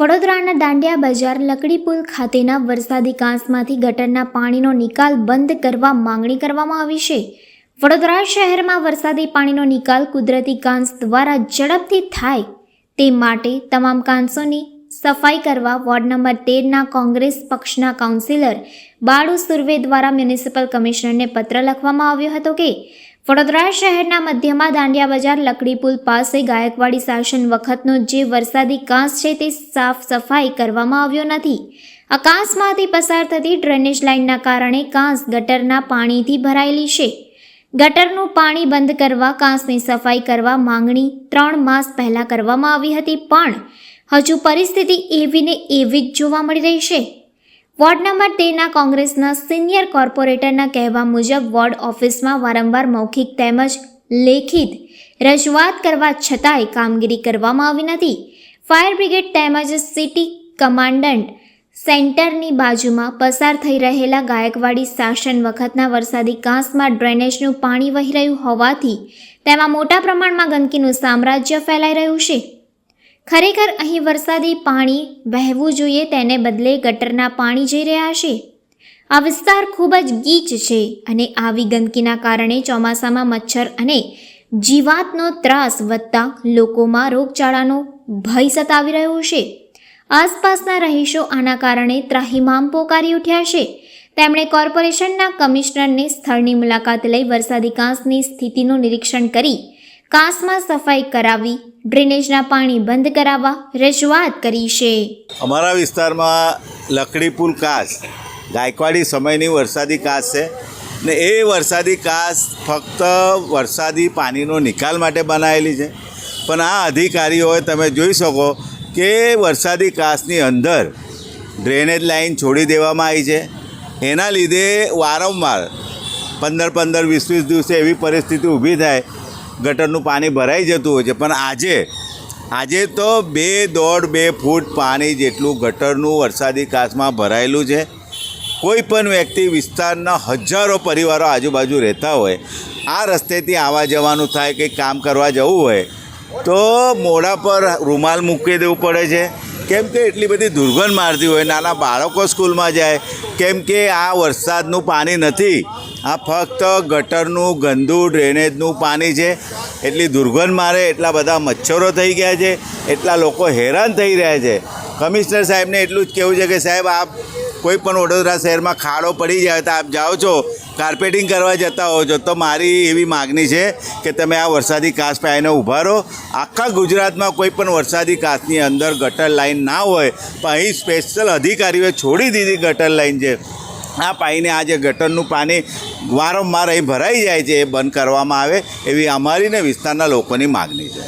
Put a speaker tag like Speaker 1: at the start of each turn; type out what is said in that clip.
Speaker 1: વડોદરાના દાંડિયા બજાર લકડી પુલ ખાતેના વરસાદી કાંસમાંથી ગટરના પાણીનો નિકાલ બંધ કરવા માંગણી કરવામાં આવી છે। વડોદરા શહેરમાં વરસાદી પાણીનો નિકાલ કુદરતી કાંસ દ્વારા ઝડપથી થાય તે માટે તમામ કાંસોની સફાઈ કરવા વોર્ડ નંબર 13ના કોંગ્રેસ પક્ષના કાઉન્સિલર બાળુ સુર્વે દ્વારા મ્યુનિસિપલ કમિશનરને પત્ર લખવામાં આવ્યો હતો કે વડોદરા શહેરના મધ્યમાં દાંડિયા બજાર લકડી પુલ પાસે ગાયકવાડી શાસન વખતનો જે વરસાદી કાંસ છે તે સાફ સફાઈ કરવામાં આવ્યો નથી। આ કાંસમાંથી પસાર થતી ડ્રેનેજ લાઇનના કારણે કાંસ ગટરના પાણીથી ભરાયેલી છે। ગટરનું પાણી બંધ કરવા કાંસની સફાઈ કરવા માંગણી 3 માસ પહેલા કરવામાં આવી હતી, પણ હજુ પરિસ્થિતિ એવી ને એવી જ જોવા મળી રહી છે। વોર્ડ નંબર 13ના કોંગ્રેસના સિનિયર કોર્પોરેટરના કહેવા મુજબ વોર્ડ ઓફિસમાં વારંવાર મૌખિક તેમજ લેખિત રજૂઆત કરવા છતાંય કામગીરી કરવામાં આવી નથી। ફાયર બ્રિગેડ તેમજ સિટી કમાન્ડન્ટ સેન્ટરની બાજુમાં પસાર થઈ રહેલા ગાયકવાડી શાસન વખતના વરસાદી કાંસમાં ડ્રેનેજનું પાણી વહી રહ્યું હોવાથી તેમાં મોટા પ્રમાણમાં ગંદકીનું સામ્રાજ્ય ફેલાઈ રહ્યું છે। ખરેખર અહીં વરસાદી પાણી વહેવું જોઈએ, તેને બદલે ગટરના પાણી જઈ રહ્યા છે। આ વિસ્તાર ખૂબ જ ગીચ છે અને આવી ગંદકીના કારણે ચોમાસામાં મચ્છર અને જીવાતનો ત્રાસ વધતા લોકોમાં રોગચાળાનો ભય સતાવી રહ્યો છે। આસપાસના રહીશો આના કારણે ત્રાહિમામ પોકારી ઉઠ્યા છે। તેમણે કોર્પોરેશનના કમિશનરને સ્થળની મુલાકાત લઈ વરસાદી કાંસની સ્થિતિનું નિરીક્ષણ કરી કાંસમાં સફાઈ કરાવી ડ્રેનેજના પાણી બંધ કરાવવા રજૂઆત કરી છે।
Speaker 2: અમારા વિસ્તારમાં લકડી પુલ કાંસ ગાયકવાડી સમયની વરસાદી કાંસ છે ને એ વરસાદી કાંસ ફક્ત વરસાદી પાણીનો નિકાલ માટે બનાવેલી છે, પણ આ અધિકારીઓએ તમે જોઈ શકો કે વરસાદી કાંસની અંદર ડ્રેનેજ લાઇન છોડી દેવામાં આવી છે। એના લીધે વારંવાર 15-15, 20-20 દિવસે એવી પરિસ્થિતિ ઊભી થાય, ગટરનું પાણી ભરાઈ જતું હોય છે। પણ આજે તો 2.5-2 ફૂટ પાણી જેટલું ગટરનું વરસાદી કાંસમાં ભરાયેલું છે। કોઈ પણ વ્યક્તિ વિસ્તારના હજારો પરિવારો આજુબાજુ રહેતા હોય, આ રસ્તેથી આવવા જવાનું થાય, કંઈક કામ કરવા જવું હોય તો મોઢા પર રૂમાલ મૂકી દેવું પડે છે, કેમ કે એટલી બધી દુર્ગંધ મારતી હોય। નાના બાળકો સ્કૂલમાં જાય કેમ કે આ વરસાદનું પાણી નથી, આ ફક્ત ગટરનું ગંદુ ડ્રેનેજનું પાણી છે। એટલી દુર્ગંધ મારે, એટલા બધા મચ્છરો થઈ ગયા છે, એટલા લોકો હેરાન થઈ રહ્યા છે। કમિશનર સાહેબને એટલું જ કહેવું છે કે સાહેબ, આપ કોઈ પણ વડોદરા શહેરમાં ખાડો પડી જાય તો આપ જાઓ છો કાર્પેટિંગ કરવા જતા હો છો, તો મારી એવી માગણી છે કે તમે આ વરસાદી કાંસ પાઈને ઊભા રહો। આખા ગુજરાતમાં કોઈ પણ વરસાદી કાંસની અંદર ગટર લાઇન ના હોય, પણ અહીં સ્પેશિયલ અધિકારીઓએ છોડી દીધી ગટર લાઇન છે। આ પાણીને આ જે ગટરનું પાણી વારંવાર અહીં ભરાઈ જાય છે એ બંધ કરવામાં આવે એવી અમારી ને વિસ્તારના લોકોની માગણી છે।